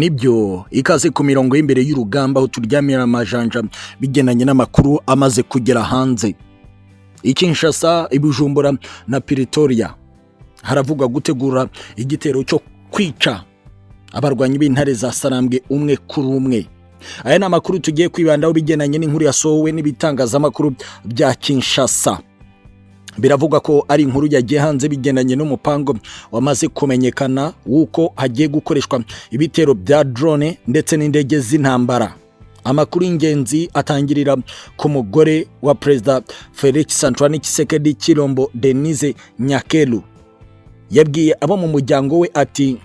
Nibyo ikaze ku mirongo y'imbere y'urugamba aho turyamira amajanja bigenanye n'amakuru amaze kugera hanze. Kinshasa, Bujumbura na Pretoria haravugwa gutegura igitero cyo kwica abarwanyi b'intare za Sarambwe umwe kuri umwe. Aya ni amakuru tugiye kwibandaho bigenanye n'inkuru yasohowe n'ibitangazamakuru bya Kinshasa. Biravugwa ko ari inkuru yagiye hanze bigenanye n'umupango wamaze kumenyekana wuko hagiye gukoreshwa ibitero bya drone ndetse n'indege z'intambara. Amakuru y'ingenzi atangirira ku mugore wa Perezida Felix Antoine Tchisekedi Chilombo Denise Nyakelu. Yabwiye abo mu muryango we ati,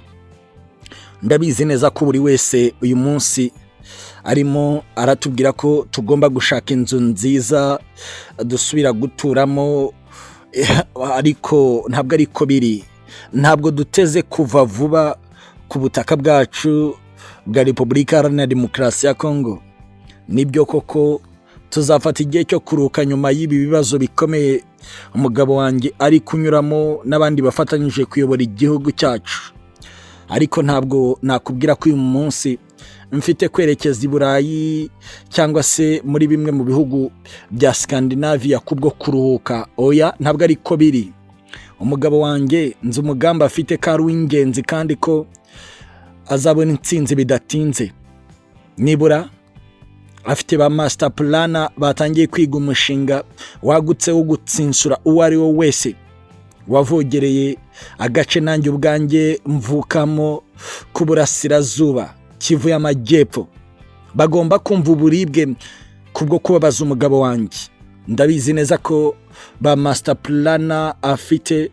ndabizi neza ko buri wese uyu munsi arimo aratubwira ko tugomba gushaka inzu nziza dusubira guturamo, ariko ntabwo ariko biri. Ntabwo duteze kuva vuba ku butaka bwacu bwa Repubulika Iharanira Demokarasi ya Kongo. Nibyo koko tuzafata igihe cyo kuruka nyuma y'ibi bibazo bikomeye umugabo wanjye ari kunyuramo n'abandi bafatanyije kuyobora igihugu cyacu. Ariko ntabwo nakubwira ko uyu munsi mfite kwerekeza i Burayi cyangwa se muri bimwe mu bihugu bya Scandinavia kubwo kuruhuka. Oya, ntabwo ariko biri. Umugabo wanjye nzi umugambi afite kari w'ingenzi kandi ko azabona intsinzi bidatinze. Nibura afite ba master plana batangiye kwiga umushinga wagutse wo gutsinsura uwo ari wo wese wavogereye agace nanjye ubwanjye mvukamo ku burasirazuba Kivu y'Amajyepfo. Bagomba kumva uburibwe kubwo kubabaza umugabo wanjye. Ndabizi neza ko ba master plana afite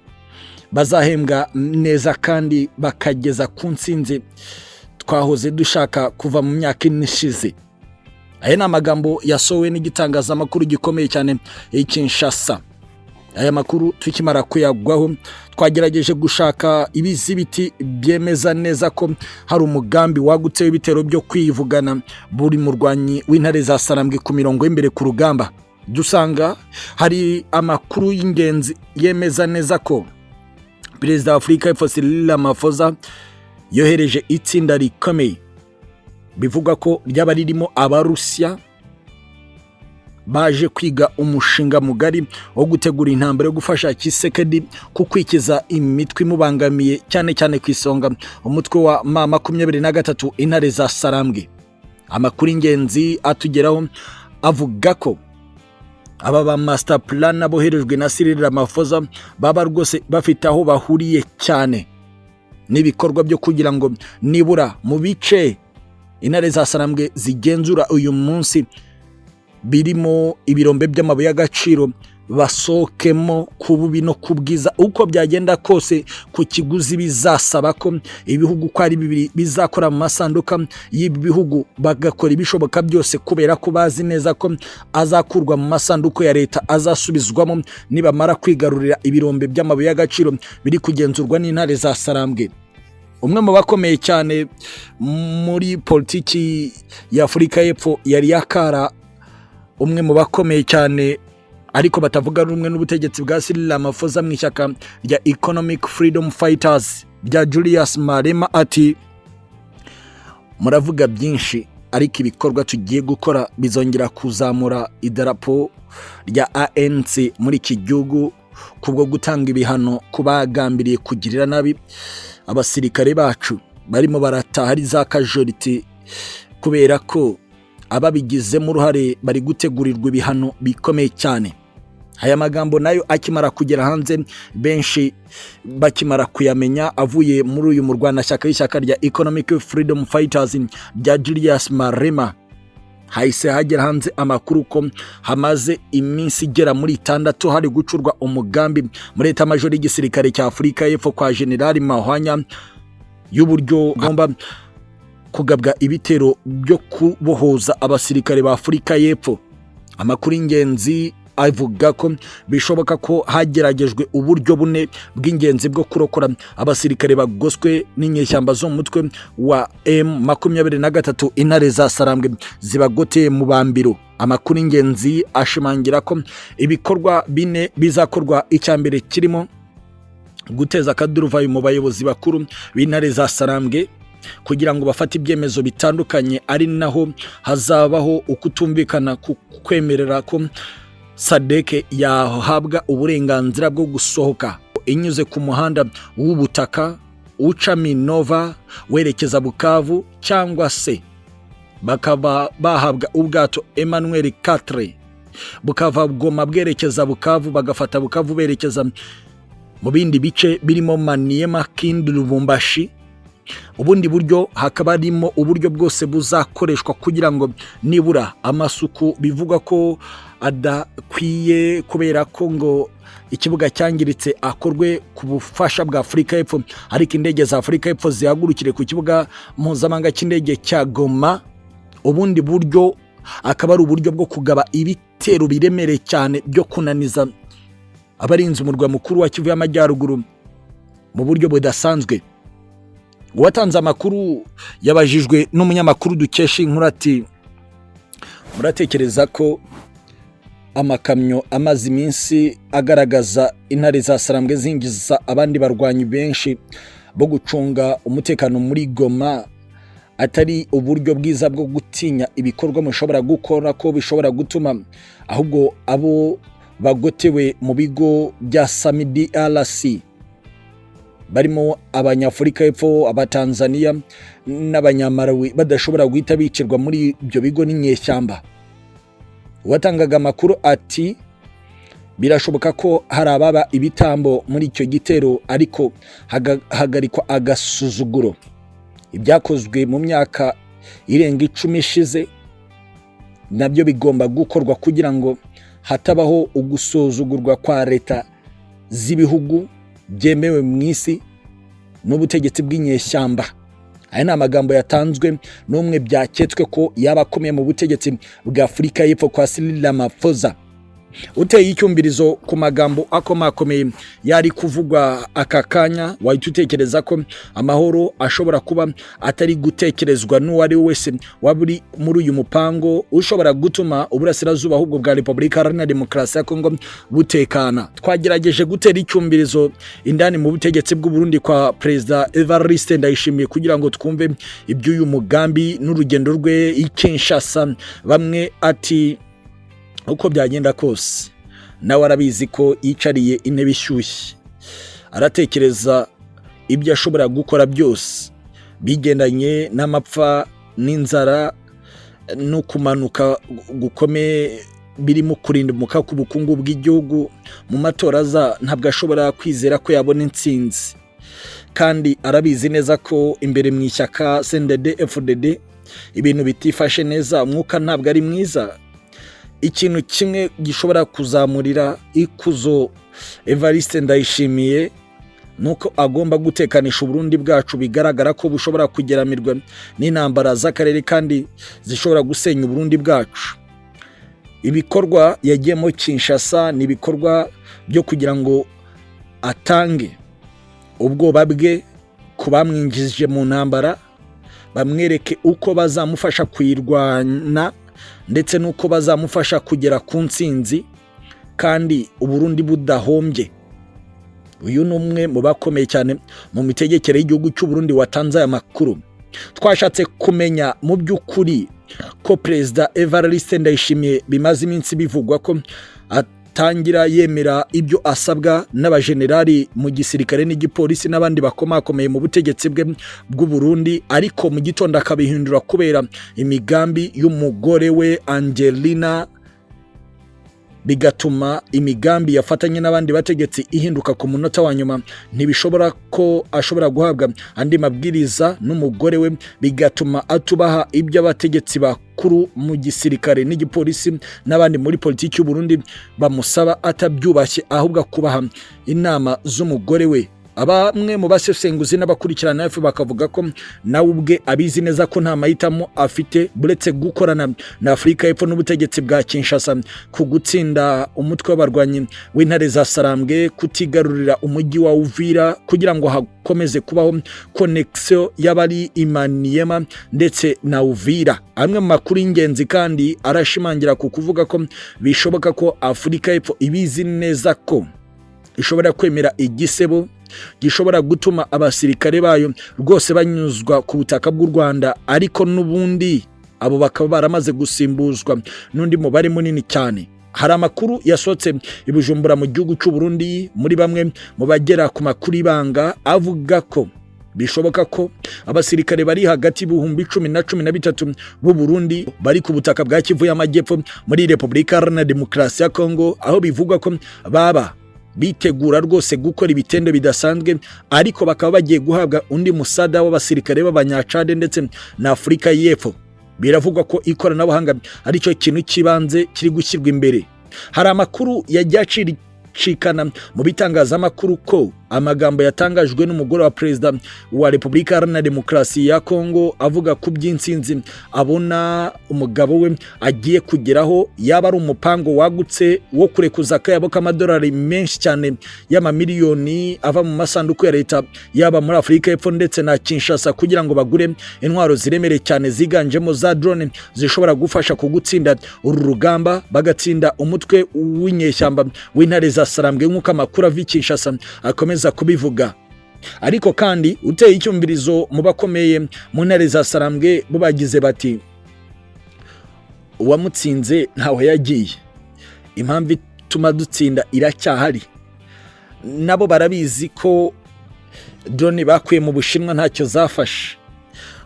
bazahembwa neza kandi bakageza ku ntsinzi twahoze dushaka kuva mu myaka inishize. Aya ni amagambo yasohowe n'igitangazamakuru gikomeye cyane Kinshasa. Aya makuru tukimara kuyagwaho twagerageje gushaka ibizibiti byemeza neza ko hari umugambi wagutse w'ibitero byo kwivugana buri murwanyi w'intare za Sarambwe ku mirongo y'imbere ku rugamba. Dusanga hari amakuru y'ingenzi yemeza neza ko Perezida wa Afurika y'Epfo Cyril Ramaphosa yohereje itsinda rikomeye bivuga ko ryaba ririmo Abarusiya baje kwiga umushinga mugari wo gutegura intambara yo gufasha Tchisekedi kukwikiza imitwe imubangamiye cyane cyane ku isonga umutwe wa MAA23 intare za Sarambwe. Amakuru y'ingenzi atugeraho avuga ko aba ba master plan boherejwe na Cyril Ramaphosa baba rwose bafite aho bahuriye cyane n'ibikorwa byo kugira ngo nibura mu bice intare za Sarambwe zigenzura uyu munsi birimo ibirombe by'amabuye y'agaciro basokemo ku bubi no kubwiza uko byagenda kose ku kiguzi bizasaba ko ibihugu ko ari bibiri bizakora mu masanduka y'ibi bihugu bagakora ibishoboka byose kubera ko bazi neza ko azakurwa mu masanduko ya leta azasubizwamo nibamara kwigarurira ibirombe by'amabuye y'agaciro biri kugenzurwa n'intare za Sarambwe. Umwe mu bakomeye cyane muri politiki ya Afurika y'Epfo yari yakara, umwe mu bakomeye cyane ariko batavuga rumwe n'ubutegetsi bwa Cyril Ramaphosa mu ishyaka rya Economic Freedom Fighters rya Julius Malema ati, muravuga byinshi ariko ibikorwa tugiye gukora bizongera kuzamura idarapo rya ANC muri iki gihugu kubwo gutanga ibihano kubagambiriye kugirira nabi abasirikare bacu barimo barataha ari za casualty kubera ko ababigizemo uruhare bari gutegurirwa ibihano bikomeye cyane. Aya magambo nayo akimara kugera hanze benshi bakimara kuyamenya avuye muri uyu murwanashyaka y'ishyaka rya Economic Freedom Fighters rya Julius Malema, hahise hagera hanze amakuru ko hamaze iminsi igera muri 6 hari gucurwa umugambi muri leta major y'igisirikare cya Afurika y'Epfo kwa General Mahwanya y'uburyo gomba kugabwa ibitero byo kubohoza abasirikare ba Afurika y'Epfo. Amakuru y'ingenzi avuga ko bishoboka ko hageragejwe uburyo bune bw'ingenzi bwo kurokora abasirikare bagoswe n'inyeshyamba zo mu mutwe wa M23 intare za Sarambwe zibagoteye mu bambiro. Amakuru y'ingenzi ashimangira ko ibikorwa bine bizakorwa, icyambere kirimo guteza akaduruvayo mu bayobozi bakuru b'intare za Sarambwe kugira ngo bafate ibyemezo bitandukanye, ari naho hazabaho ukutumvikana kwemerera ko Sadeke yahabwa uburenganzira bwo gusohoka inyuze ku muhanda w'ubutaka uca Minova werekeza Bukavu, cyangwa se bakaba bahabwa ubwato MAA23 bukava Goma bwerekeza Bukavu, bagafata Bukavu berekeza mu bindi bice birimo Maniema, Kindu, Lubumbashi. Ubundi buryo hakaba harimo uburyo bwose buzakoreshwa kugira ngo nibura amasuku bivuga ko adakwiye, kubera ko ngo ikibuga cyangiritse akorwe ku bufasha bwa Afurika y'Epfo, ariko indege za Afurika y'Epfo zihagurukire ku kibuga mpuzamahanga cy'indege cya Goma. Ubundi buryo akaba ari uburyo bwo kugaba ibitero biremereye cyane byo kunaniza abarinzi umurwa mukuru wa Kivu y'Amajyaruguru mu buryo budasanzwe. Uwatanze amakuru yabajijwe n'umunyamakuru dukesha inkuru ati, muratekereza ko amakamyo amaze iminsi agaragaza intare za Sarambwe zinjiza abandi barwanyi benshi bo gucunga umutekano muri Goma atari uburyo bwiza bwo gutinya ibikorwa mushobora gukora ko bishobora gutuma ahubwo abo bagotewe mu bigo bya SAMIDRC barimo Abanyafurika y'Epfo, Abatanzania n'Abanyamarawi badashobora guhita bicirwa muri ibyo bigo n'inyeshyamba? Watangaga amakuru ati, birashoboka ko hari ababa ibitambo muri icyo gitero, ariko hagarikwa agasuzuguro. Ibyakozwe mu myaka irenga 10 ishize nabyo bigomba gukorwa kugira ngo hatabaho ugusuzugurwa kwa leta z'ibihugu byemewe mu isi n'ubutegetsi bw'inyeshyamba. Aya ni amagambo yatanzwe n'umwe byaketswe ko yaba akomeye mu butegetsi bwa Afurika y'Epfo kwa Cyril Ramaphosa. Uteye icyumvirizo ku magambo akomakomeye yari kuvugwa aka kanya, wahita utekereza ko amahoro ashobora kuba atari gutekerezwa n'uwari wese waburi muri uyu mupango ushobora gutuma uburasirazuba ahubwo bwa Repubulika Iharanira Demokarasi ya Kongo butekana. Twagerageje gutera icyumvirizo indani mu butegetsi bw'u Burundi kwa Perezida Evariste Ndayishimiye kugira ngo twumve iby'uyu mugambi n'urugendo rwe i Kinshasa. Bamwe ati, uko byagenda kose nawe arabizi ko yicariye intebe ishyushye, aratekereza ibyo ashobora gukora byose bigendanye n'amapfa n'inzara no kumanuka gukomeye birimo kurindimuka ku bukungu bw'igihugu. Mu matora ntabwo ashobora kwizera ko yabona intsinzi, kandi arabizi neza ko imbere mu ishyaka CNDD-FDD ibintu bitifashe neza, umwuka ntabwo ari mwiza. Ikintu kimwe gishobora kuzamurira ikuzo Evariste Ndayishimiye nuko agomba gutekanisha Burundi bwacu, bigaragara ko bushobora kugeramirwa n'intambara z'akarere kandi zishobora gusenya Burundi bwacu. Ibikorwa yagiyemo Kinshasa ni ibikorwa byo kugira ngo atange ubwoba bwe ku bamwinjije mu ntambara, bamwereke uko bazamufasha kwirwana ndetse nuko bazamufasha kugera ku ntsinzi kandi Uburundi budahombye. Uyu ni umwe mu bakomeye cyane mu mitegekere y'igihugu cy'u Burundi watanze aya makuru. Twashatse kumenya mu by'ukuri ko Perezida Evariste Ndayishimiye bimaze iminsi bivugwa ko atangira yemera ibyo asabwa n'abajenerali mu gisirikare n'igipolisi n'abandi bakomakomeye mu butegetsi bwe bw'u Burundi, ariko mu gitondo akabihindura kubera imigambi y'umugore we Angelina, bigatuma imigambi yafatanye n'abandi bategetsi ihinduka ku munota wa nyuma. Ntibishobora ko ashobora guhabwa andi mabwiriza n'umugore we, bigatuma atubaha ibyo abategetsi bakuru mu gisirikare n'igipolisi n'abandi muri politiki y'u Burundi bamusaba, atabyubashye ahubwo kubaha inama z'umugore we. Abamwe mu basesenguzi n'abakurikirana hafi bakavuga ko nawe ubwe abizi neza ko nta mahitamo afite buretse gukorana na Afurika y'Epfo n'ubutegetsi bwa Kinshasa ku gutsinda umutwe w'abarwanyi w'intare za Sarambwe, kutigarurira umujyi wa Uvira kugira ngo hakomeze kubaho connection y'abari Maniema ndetse na Uvira. Amwe mu makuru y'ingenzi kandi arashimangira ku kuvuga ko bishoboka ko Afurika y'Epfo ibizi neza ko ishobora kwemera igisebo gishobora gutuma abasirikare bayo rwose banyuzwa ku butaka bw'u Rwanda, ariko n'ubundi abo bakaba baramaze gusimbuzwa n'undi mubare munini cyane. Hari amakuru yasohotse i Bujumbura mu gihugu cy'u Burundi muri bamwe mu bagera ku makuru ibanga avuga ko bishoboka ko abasirikare bari hagati y'ibihumbi 10 na 13 b'u Burundi bari ku butaka bwa Kivu y'Amajyepfo muri Repubulika Iharanira Demokarasi ya Kongo, aho bivugwa ko baba bitegura rwose gukora ibitendo bidasanzwe, ariko bakaba bagiye guhabwa undi musada w'abasirikare b'abanyacade ndetse na Afurika y'Epfo. Biravugwa ko ikoranabuhanga ari cyo kintu kibanze kiri gushyirwa imbere. Hari amakuru yajyacikana mu bitangazamakuru ko amagambo yatangajwe n'umugore wa perezida wa Repubulika Iharanira Demokarasi ya Kongo avuga ku by'insinzi abona umugabo we agiye kugeraho, yaba ari umupango wagutse wo kurekuza akayabo k'amadolari menshi cyane y'amamiliyoni ava mu masanduku ya leta yaba muri Afurika y'Epfo ndetse na Kinshasa, kugira ngo bagure intwaro ziremereye cyane ziganjemo za drone zishobora gufasha kugutsinda uru rugamba, bagatsinda umutwe w'inyeshyamba w'Intare za Sarambwe nk'uko amakuru ava i Kinshasa akomeza kubivuga. Ariko kandi uteye icyumvirizo mu bakomeye mu Ntare za Sarambwe bo bagize bati uwamutsinze ntaho yagiye, impamvu ituma dutsinda iracyahari. Nabo barabizi ko drone bakuye mu Bushinwa ntacyo zafashe,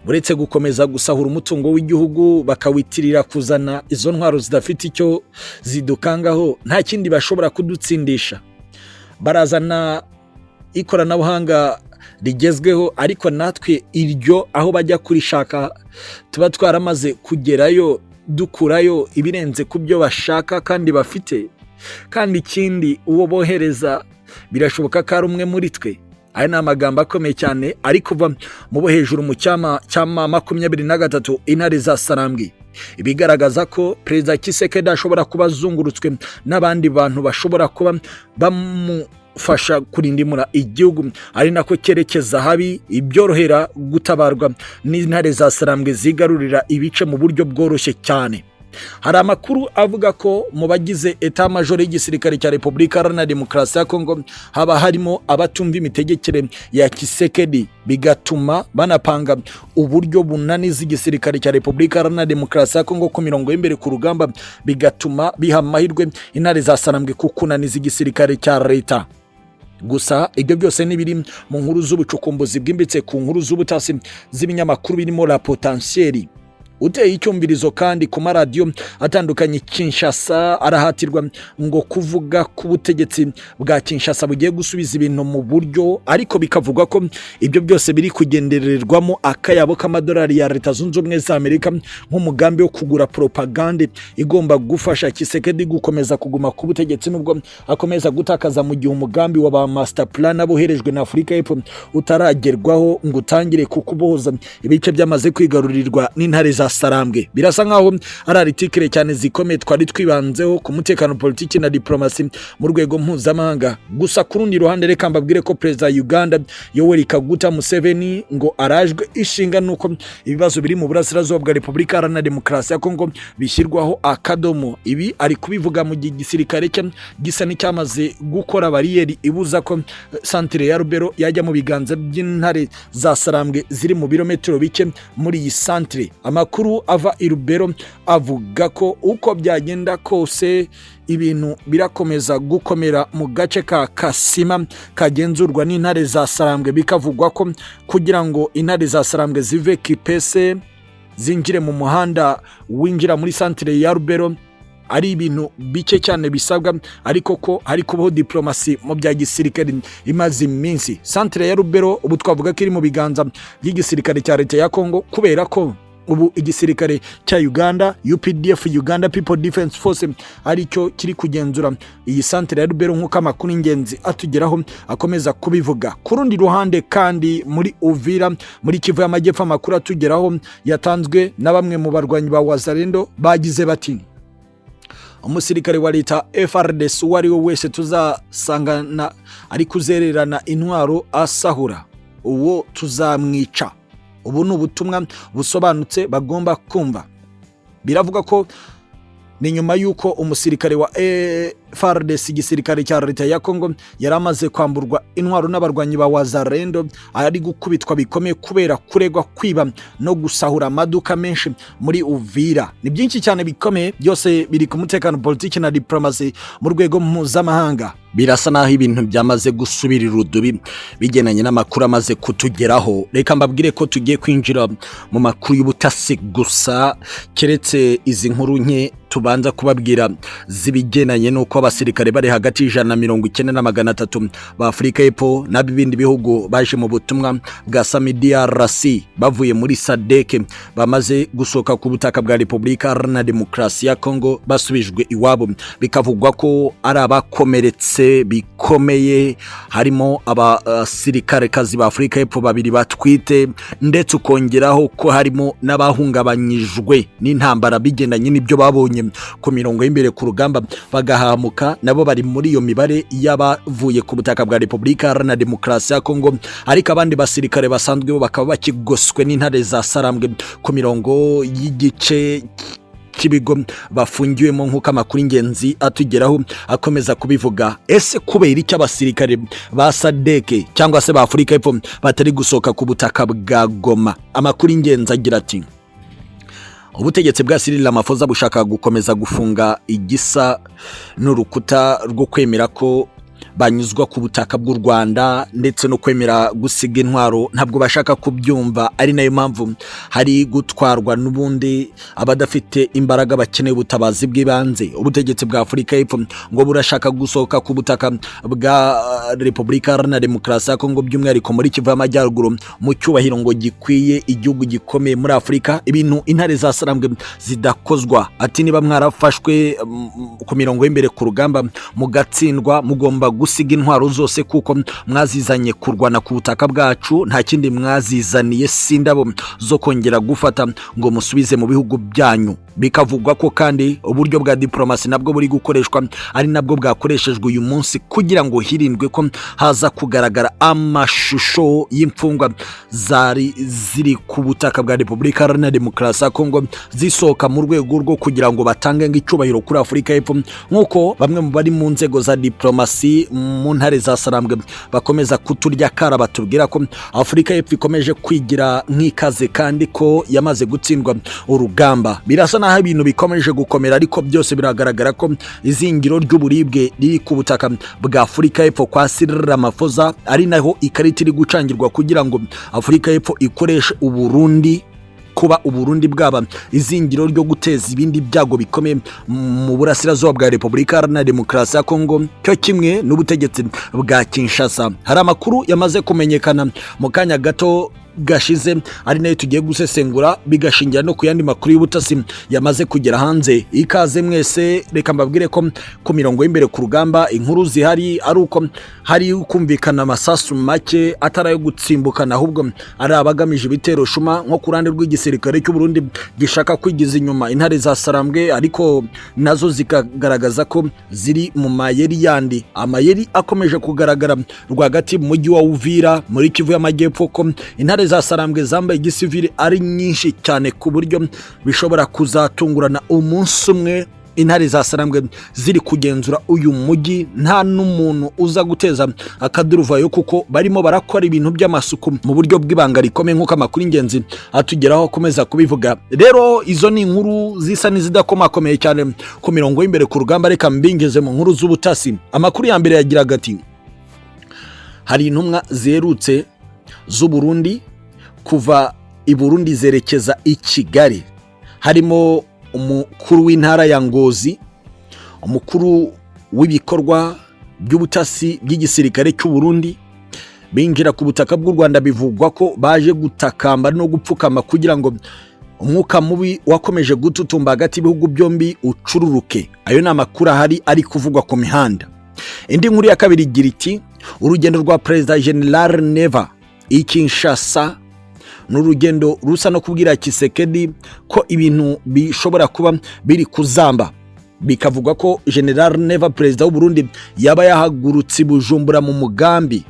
buretse gukomeza gusahura umutungo w'igihugu bakawitirira kuzana izo ntwaro zidafite icyo zidukangaho. Nta kindi bashobora kudutsindisha, barazana ikoranabuhanga rigezweho, ariko natwe iryo aho bajya kurishaka tuba twaramaze kugerayo, dukurayo ibirenze ku byo bashaka kandi bafite. Kandi ikindi uwo bohereza birashoboka ko ari umwe muri twe. Aya ni amagambo akomeye cyane ari kuva mu bo hejuru mu cyama 23 Intare za Sarambwe, ibigaragaza ko perezida Tchisekedi ashobora kuba azungurutswe n'abandi bantu bashobora kuba bamufasha kurindimura igihugu, ari nako cyerekeza habi ibyorohera gutabarwa n'Intare za Sarambwe zigarurira ibice mu buryo bworoshye cyane. Hari amakuru avuga ko mu bagize eta major y'igisirikare cya Repubulika Iharanira Demokarasi ya Kongo haba harimo abatumva imitegekere ya Tchisekedi, bigatuma banapanga uburyo bunaniza igisirikare cya Repubulika Iharanira Demokarasi ya Kongo ku mirongo y'imbere ku rugamba, bigatuma biha amahirwe Intare za Sarambwe kukunaniza igisirikare cya leta. Gusa ibyo byose nibiri mu nkuru z'ubucukumbuzi bwimbitse ku nkuru z'ubutasi z'ibinyamakuru birimo La Potentielle. Uteye icyumvirizo kandi ku maradiyo atandukanye Kinshasa arahatirwa ngo kuvuga ku butegetsi bwa Kinshasa bugiye gusubiza ibintu mu buryo, ariko bikavugwa ko ibyo byose biri kugendererwamo akayabo k'amadolari ya Leta Zunze Ubumwe za Amerika nk'umugambi wo kugura propaganda igomba gufasha Tchisekedi gukomeza kuguma ku butegetsi nubwo akomeza gutakaza mu gihe umugambi wa ba master plan aboherejwe na Afurika y'Epfo utaragerwaho ngo utangire kukuboza ibice byamaze kwigarurirwa n'Intare za Sarambwe. Birasa nkaho ari article cyane zikomeye twari twibanzeho ku mutekano, politiki na diplomasi mu rwego mpuzamahanga. Gusa ku rundi ruhande reka mbabwire ko perezida Uganda Yoweri Kaguta Museveni ngo arajwe ishinga nuko ibibazo biri mu burasirazuba bwa Repubulika Iharanira Demokarasi ya Kongo bishyirwaho akadomo. Ibi ari kubivuga mu gisirikare cye gisa n'icyamaze gukora bariyeri ibuza ko centre ya Rubero yajya mu biganza by'Intare za Sarambwe ziri mu birometero bike muri iyi centre. Amakuru ava i Rubero avuga ko uko byagenda kose ibintu birakomeza gukomera mu gace ka Kasima kagenzurwa n'Intare za Sarambwe, bikavugwa ko kugira ngo Intare za Sarambwe zive Kipese zinjire mu muhanda winjira muri centre ya Rubero ari ibintu bike cyane bisabwa, ariko ko hari kubaho diplomasi mu bya gisirikare imaze iminsi. Centre ya Rubero ubu twavuga ko iri mu biganza by'igisirikare cya leta ya Kongo, kubera ko ubu igisirikare cya Uganda UPDF, Uganda People Defense Force, aricyo kiri kugenzura iyi centre ya Rubero nk'uko amakuru ingenzi atugeraho akomeza kubivuga. Ku rundi ruhande kandi muri Uvira muri Kivu y'Amajyepfo amakuru atugeraho yatanzwe na bamwe mu barwanyi ba Wazalendo bagize bati umusirikare wa leta FRDC wari we wese tuzasangana ari kuzererana intwaro asahura uwo tuzamwica. Ubu ni ubutumwa busobanutse bagomba kumva. Biravuga ko ni nyuma yuko umusirikare wa FARDC igisirikare cya leta ya Kongo yaramaze kwamburwa intwaro n'abarwanyi ba Wazalendo, ari gukubitwa bikomeye kubera kuregwa kwiba no gusahura amaduka menshi muri Uvira. Ni byinshi cyane bikomeye, byose biri ku mutekano, politiki na diplomasi mu rwego mpuzamahanga. Birasa naho ibintu byamaze gusubira irudubi bigenanye n'amakuru amaze kutugeraho. Reka mbabwire ko tugiye kwinjira mu makuru y'ubutasi gusa, keretse izi nkuru nke tubanza kubabwira zibigenanye nuko abasirikare bari hagati y'190 na 300 ba Afrika y'Epfo n'abindi bihugu baje mu butumwa bwa DRC bavuye muri SADC bamaze gusoka ku butaka bwa Repubulika Iharanira Demokarasi ya Kongo basubijwe iwabo. Bikavugwa ko ari abakomeretse bikomeye, harimo abasirikare kazi ba Afrika y'Epfo babiri batwite, ndetse ukongeraho ko harimo n'abahungabanyijwe n'intambara bigendanye n'ibyo babonye ku mirongo y'imbere ku rugamba bagahamuka. Nabo bari muri iyo mibare y'abavuye ku butaka bwa Repubulika Iharanira Demokarasi ya Kongo, ariko abandi basirikare basanzwe bo bakaba bakigoswe n'intare za Sarambwe ku mirongo y'igice kibigo bafungiwemo, nk'uko amakuru ingenzi atugeraho akomeza kubivuga. Ese kubera iki abasirikare ba SADC cyangwa se ba Afrika y'Epfo batari gusoka ku butaka bwa Goma? Amakuru ingenzi agira ati ubutegetsi bwa Cyril Ramaphosa bushaka gukomeza gufunga igisa n'urukuta rwo kwemera ko banyuzwa ku butaka bw'u Rwanda ndetse no kwemera gusiga intwaro. Ntabwo bashaka kubyumva, ari nayo mpamvu hari gutwarwa n'ubundi abadafite imbaraga bakeneye ubutabazi bw'ibanze. Ubutegetsi bwa Afrika y'Epfo ngo burashaka gusohoka ku butaka bwa Repubulika Iharanira Demokarasi ya Kongo, by'umwihariko muri Kivu y'Amajyaruguru, mu cyubahiro ngo gikwiye igihugu gikomeye muri Afrika. Ibintu intare za Sarambwe zidakozwa. Ati niba mwarafashwe ku mirongo y'imbere ku rugamba mugatsindwa, mugomba gusiga intwaro zose kuko mwazizanye kurwana ku butaka bwacu, nta kindi mwazizaniye sindabo zo kongera gufata ngo musubize mu bihugu byanyu. Bikavugwa ko kandi uburyo bwa diplomasi nabwo buri gukoreshwa, ari nabwo bwakoreshejwe uyu munsi kugira ngo hirindwe ko haza kugaragara amashusho y'imfungwa zari ziri ku butaka bwa Repubulika Iharanira Demokarasi ya Kongo zisohoka mu rwego rwo kugira ngo batange icyubahiro kuri Afrika y'Epfo, nk'uko bamwe mu bari mu nzego za diplomasi mu ntare za Sarambwe bakomeza kuturya kara batubwira ko Afrika y'Epfo ikomeje kwigira nk'ikaze kandi ko yamaze gutsindwa urugamba. Birasa naho ibintu bikomeje gukomera, ariko byose biragaragara ko izingiro ry'uburibwe riri ku butaka bwa Afrika y'Epfo kwa Cyril Ramaphosa, ari naho ikarita iri gucangirwa kugira ngo Afrika y'Epfo ikoreshe Uburundi, kuba Uburundi bwaba izingiro ryo guteza ibindi byago bikomeye mu burasirazuba bwa Repubulika Iharanira Demokarasi ya Kongo, cyo kimwe n'ubutegetsi bwa Kinshasa. Hari amakuru yamaze kumenyekana mu kanya gato gashize, ari nayo tugiye gusesengura bigashingira no ku yandi makuru y'ubutasi yamaze kugera hanze. Ikaze mwese, reka mbabwire ko ku mirongo y'imbere ku rugamba inkuru zihari ari uko hari kumvikana amasasu make atarayo gutsimbukana, ahubwo ari abagamije ibitero shuma nko ku ruhande rw'igisirikare cy'u Burundi gishaka kwigiza inyuma intare za Sarambwe, ariko nazo zikagaragaza ko ziri mu mayeri yandi. Amayeri akomeje kugaragara rwagati mu mujyi wa Uvira muri Kivu y'Amajyepfo ko intare za Sarambwe zambaye igisivili ari nyinshi cyane ku buryo bishobora kuzatungurana umunsi umwe intare za Sarambwe ziri kugenzura uyu mujyi, nta n'umuntu uza guteza akaduruvayo kuko barimo barakora ibintu by'amasuku mu buryo bw'ibanga rikomeye, nk'uko amakuru ingenzi atugeraho akomeza kubivuga. Rero izo ni inkuru zisa n'izidakomakomeye cyane ku mirongo y'imbere ku rugamba. Reka mbingeze mu nkuru z'ubutasi. Amakuru ya mbere yagiraga ati hari intumwa zerutse z'u Burundi kuva i Burundi zerekeza i Kigali, harimo umukuru w'intara ya Ngozi, umukuru w'ibikorwa by'ubutasi by'igisirikare cy'u Burundi, binjira ku butaka bw'u Rwanda. Bivugwa ko baje gutakamba no gupfukama kugira ngo umwuka mubi wakomeje gututumba hagati y'ibihugu byombi ucururuke. Ayo ni amakuru ahari ari kuvugwa ku mihanda. Indi nkuru ya kabiri igira iti urugendo rwa Perezida General Neva i Kinshasa n'urugendo rusa no kubwira Tchisekedi ko ibintu bishobora kuba biri kuzamba. Bikavugwa ko General Neva, perezida w'u Burundi, yaba yahagurutse Bujumbura mu mugambi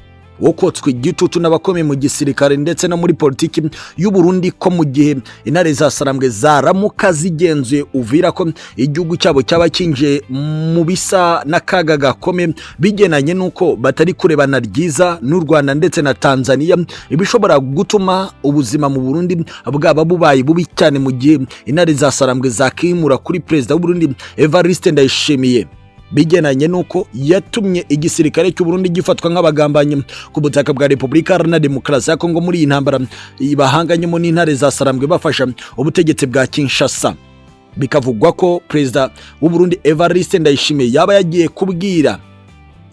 wo kotswa igitutu n'abakomeye mu gisirikare ndetse no muri politiki y'u Burundi ko mu gihe intare za Sarambwe zaramuka zigenzuye Uvira ko igihugu cyabo cyaba kinje mu bisa n'akaga gakomeye bigenanye nuko batari kurebana ryiza n'u Rwanda ndetse na Tanzania, ibishobora gutuma ubuzima mu Burundi bwaba bubaye bubi cyane mu gihe intare za Sarambwe zakimura kuri perezida w'u Burundi Evariste Ndayishimiye, bigenanye nuko yatumye igisirikare cy'u Burundi gifatwa nk'abagambanyi ku butaka bwa Repubulika Iharanira Demokarasi ya Kongo muri iyi ntambara bahanganyemo n'intare za Sarambwe bafasha ubutegetsi bwa Kinshasa. Bikavugwa ko perezida w'u Burundi Evariste Ndayishimiye yaba yagiye kubwira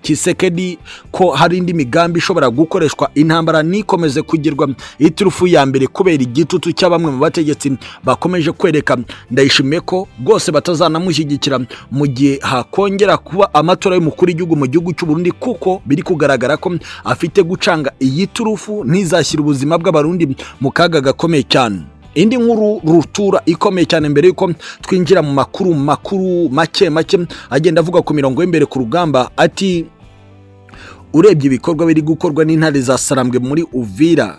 Tchisekedi ko hari indi migambi ishobora gukoreshwa intambara nikomeze kugirwa iturufu ya mbere kubera igitutu cy'abamwe mu bategetsi bakomeje kwereka Ndayishimiye ko rwose batazanamushyigikira mu gihe hakongera kuba amatora y'umukuru w'igihugu mu gihugu cy'u Burundi, kuko biri kugaragara ko afite gucanga iyi turufu ntizashyira ubuzima bw'abarundi mu kaga gakomeye cyane. Indi nkuru rutura ikomeye cyane mbere yuko twinjira mu makuru make agenda avuga ku mirongo y'imbere ku rugamba, ati urebye ibikorwa biri gukorwa n'intare za Sarambwe muri Uvira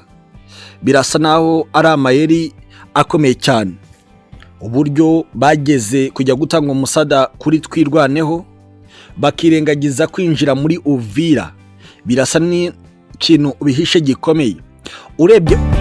birasa naho ari amayeri akomeye cyane. Uburyo bageze kujya gutanga umusada kuri twirwaneho bakirengagiza kwinjira muri Uvira birasa n'ikintu bihishe gikomeye. Urebye